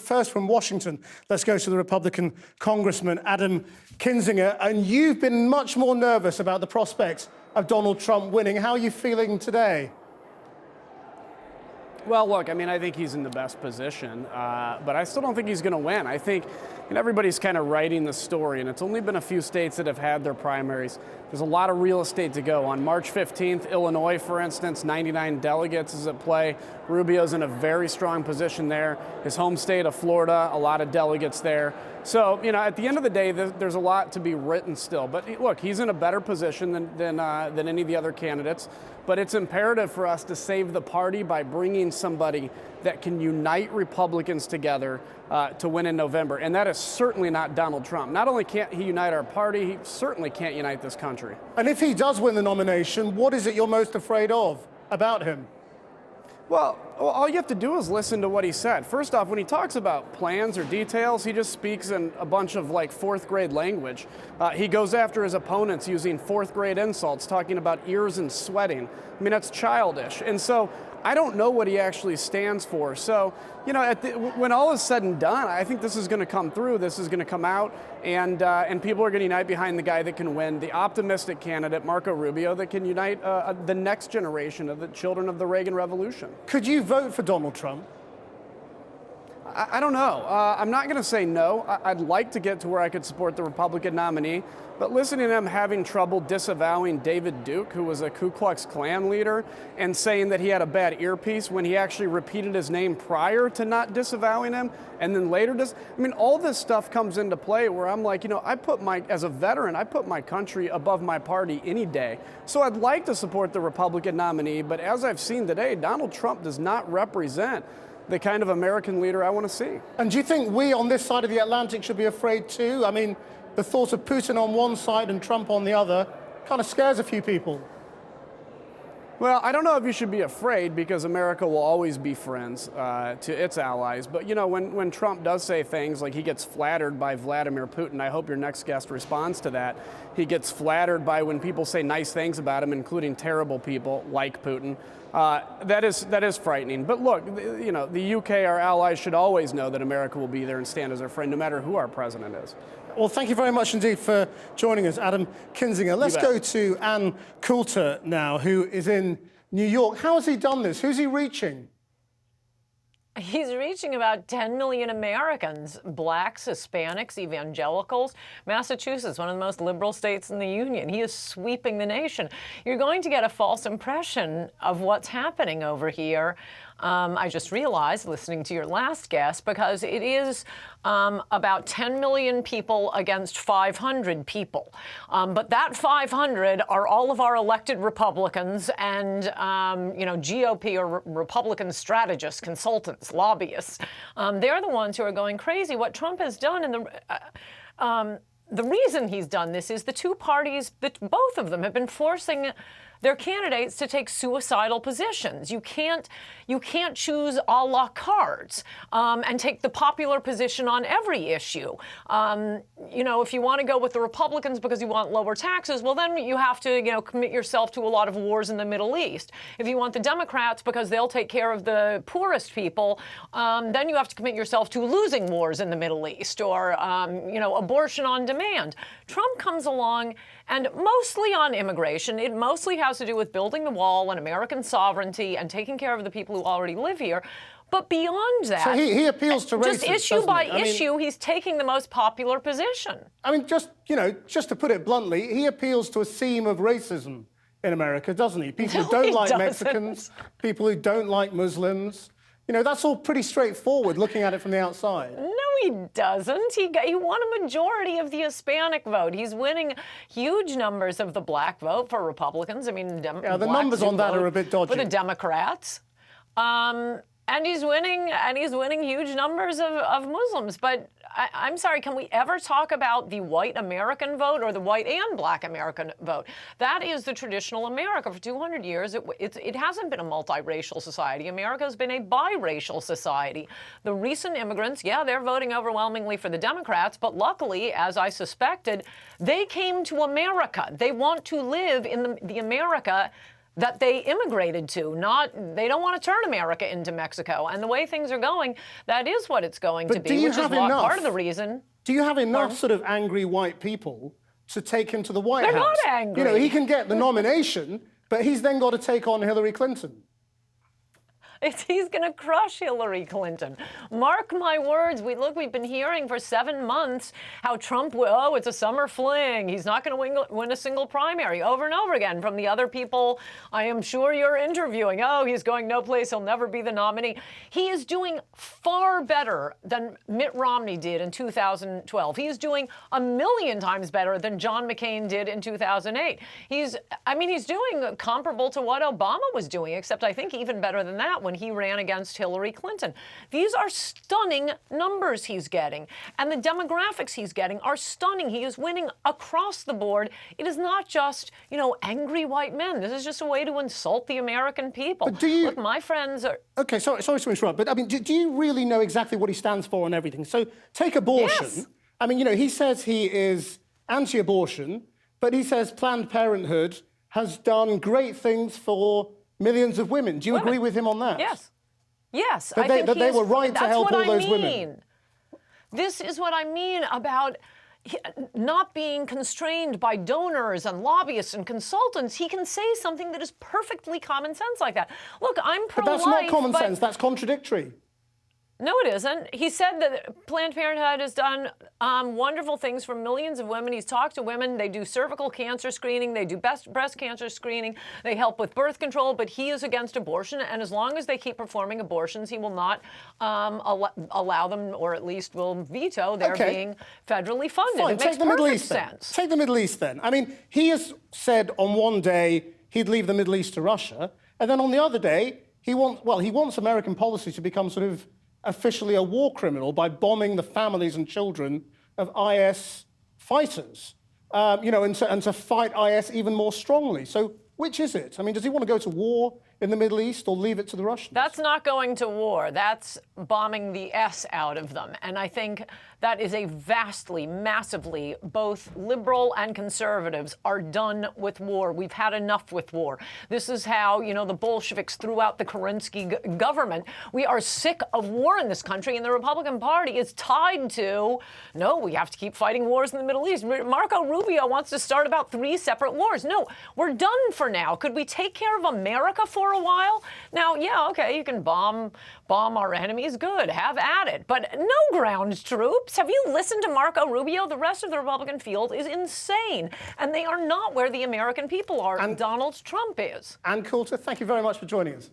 first from Washington, let's go to the Republican Congressman Adam Kinzinger. And you've been much more nervous about the prospects of Donald Trump winning. How are you feeling today? Well, look, I mean, I think he's in the best position, but I still don't think he's going to win. I think everybody's kind of writing the story, and it's only been a few states that have had their primaries. There's a lot of real estate to go. On March 15th, Illinois, for instance, 99 delegates is at play. Rubio's in a very strong position there. His home state of Florida, a lot of delegates there. So, at the end of the day, there's a lot to be written still. But look, he's in a better position than any of the other candidates. But it's imperative for us to save the party by bringing somebody that can unite Republicans together to win in November. And that is certainly not Donald Trump. Not only can't he unite our party, he certainly can't unite this country. And if he does win the nomination, what is it you're most afraid of about him? Well, all you have to do is listen to what he said. First off, when he talks about plans or details, he just speaks in a bunch of fourth grade language. He goes after his opponents using fourth grade insults, talking about ears and sweating. I mean, that's childish. And so I don't know what he actually stands for. So, when all is said and done, I think this is going to come through. This is going to come out, and people are going to unite behind the guy that can win, the optimistic candidate, Marco Rubio, that can unite the next generation of the children of the Reagan Revolution. Could you vote for Donald Trump? I don't know. I'm not going to say no. I'd like to get to where I could support the Republican nominee, but listening to him having trouble disavowing David Duke, who was a Ku Klux Klan leader, and saying that he had a bad earpiece when he actually repeated his name prior to not disavowing him, and then later all this stuff comes into play where I'm like, as a veteran, I put my country above my party any day. So I'd like to support the Republican nominee, but as I've seen today, Donald Trump does not represent the kind of American leader I want to see. And do you think we on this side of the Atlantic should be afraid too? I mean, the thought of Putin on one side and Trump on the other kind of scares a few people. Well, I don't know if you should be afraid, because America will always be friends to its allies. But, when Trump does say things like he gets flattered by Vladimir Putin, I hope your next guest responds to that. He gets flattered by when people say nice things about him, including terrible people like Putin. That is frightening. But look, the UK, our allies, should always know that America will be there and stand as our friend, no matter who our president is. Well, thank you very much indeed for joining us, Adam Kinzinger. Let's go to Ann Coulter now, who is in New York. How has he done this? Who's he reaching? He's reaching about 10 million Americans, blacks, Hispanics, evangelicals. Massachusetts, one of the most liberal states in the union. He is sweeping the nation. You're going to get a false impression of what's happening over here. I just realized, listening to your last guest, because it is about 10 million people against 500 people. But that 500 are all of our elected Republicans and, GOP or Republican strategists, consultants, lobbyists. They're the ones who are going crazy. What Trump has done, and the reason he's done this is the two parties, both of them have been forcing their candidates to take suicidal positions. You can't choose a la carte and take the popular position on every issue. If you want to go with the Republicans because you want lower taxes, well, then you have to, commit yourself to a lot of wars in the Middle East. If you want the Democrats because they'll take care of the poorest people, then you have to commit yourself to losing wars in the Middle East or, abortion on demand. Trump comes along, and mostly on immigration. It mostly has to do with building the wall and American sovereignty and taking care of the people who already live here. But beyond that, so he appeals to racists, just issue by issue, he's taking the most popular position. I mean, just to put it bluntly, he appeals to a theme of racism in America, doesn't he? People who don't like Mexicans, people who don't like Muslims. That's all pretty straightforward looking at it from the outside. No, he doesn't. He won a majority of the Hispanic vote. He's winning huge numbers of the black vote for Republicans. I mean, the numbers on that are a bit dodgy. For the Democrats. And he's winning huge numbers of Muslims. But I'm sorry, can we ever talk about the white American vote or the white and black American vote? That is the traditional America. For 200 years, it hasn't been a multiracial society. America has been a biracial society. The recent immigrants, they're voting overwhelmingly for the Democrats, but luckily, as I suspected, they came to America. They want to live in the America that they immigrated to. They don't want to turn America into Mexico. And the way things are going, that is what it's going to be, which is part of the reason. Do you have enough sort of angry white people to take him to the White House? They're not angry. You know, he can get the nomination, but he's then got to take on Hillary Clinton. He's going to crush Hillary Clinton. Mark my words. We've been hearing for 7 months how Trump, it's a summer fling. He's not going to win a single primary, over and over again from the other people I am sure you're interviewing. He's going no place. He'll never be the nominee. He is doing far better than Mitt Romney did in 2012. He is doing 1,000,000 times better than John McCain did in 2008. He's doing comparable to what Obama was doing, except I think even better than that when he ran against Hillary Clinton. These are stunning numbers he's getting, and the demographics he's getting are stunning. He is winning across the board. It is not just, angry white men. This is just a way to insult the American people. But look, my friends are... Okay, sorry to interrupt, but I mean, do you really know exactly what he stands for and everything? So take abortion. Yes. I mean, he says he is anti-abortion, but he says Planned Parenthood has done great things for millions of women. Do you agree with him on that? Yes. Yes. That they were right to help all those women. This is what I mean about not being constrained by donors and lobbyists and consultants. He can say something that is perfectly common sense like that. Look, I'm pro-life, but that's not common sense. That's contradictory. No, it isn't. He said that Planned Parenthood has done wonderful things for millions of women. He's talked to women. They do cervical cancer screening. They do breast cancer screening. They help with birth control. But he is against abortion. And as long as they keep performing abortions, he will not allow them, or at least will veto their being federally funded. Fine. It makes perfect sense. Take the Middle East then. I mean, he has said on one day he'd leave the Middle East to Russia. And then on the other day, he wants American policy to become sort of officially a war criminal by bombing the families and children of IS fighters, and to fight IS even more strongly. So which is it? I mean, does he want to go to war in the Middle East or leave it to the Russians? That's not going to war. That's bombing the S out of them. And I think that is a vastly, massively, both liberal and conservatives are done with war. We've had enough with war. This is how, the Bolsheviks threw out the Kerensky government. We are sick of war in this country, and the Republican Party is tied to, no, we have to keep fighting wars in the Middle East. Marco Rubio wants to start about 3 separate wars. No, we're done for now. Could we take care of America for a while? Now, yeah, okay, you can bomb our enemies. Good, have at it. But no ground troops. Have you listened to Marco Rubio? The rest of the Republican field is insane. And they are not where the American people are. And Donald Trump is. Ann Coulter, thank you very much for joining us.